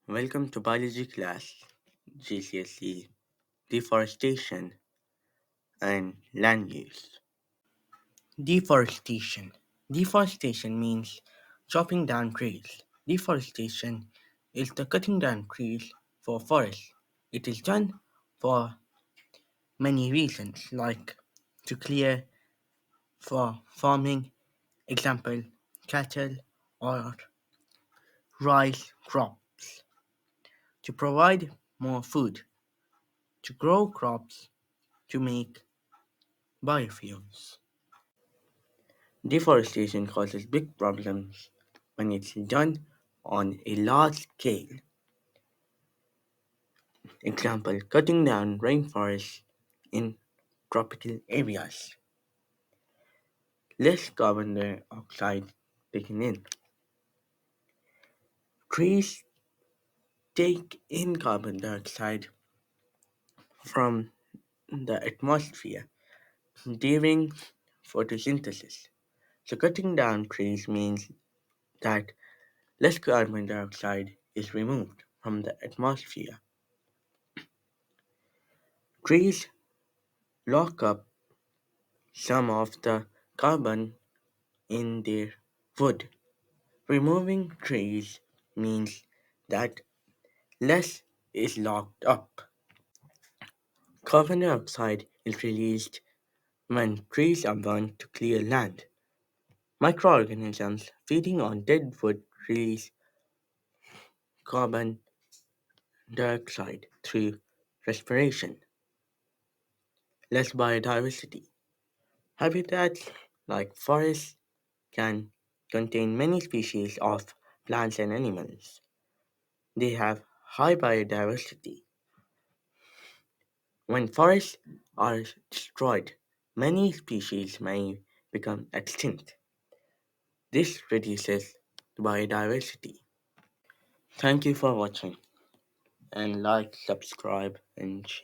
Welcome to biology class, GCSE Deforestation and Land Use. Deforestation. Deforestation means chopping down trees. Deforestation is the cutting down trees for forests. It is done for many reasons, like to clear for farming, example, cattle or rice crops, to provide more food, to grow crops, to make biofuels. Deforestation causes big problems when it's done on a large scale. Example, cutting down rainforests in tropical areas. Less carbon dioxide taken in. Trees take in carbon dioxide from the atmosphere during photosynthesis. So cutting down trees means that less carbon dioxide is removed from the atmosphere. Trees lock up some of the carbon in their wood. Removing trees means that less is locked up. Carbon dioxide is released when trees are burned to clear land. Microorganisms feeding on dead wood release carbon dioxide through respiration. Less biodiversity. Habitats like forests can contain many species of plants and animals. They have high biodiversity. When forests are destroyed, many species may become extinct. This reduces biodiversity. Thank you for watching and like, subscribe and share.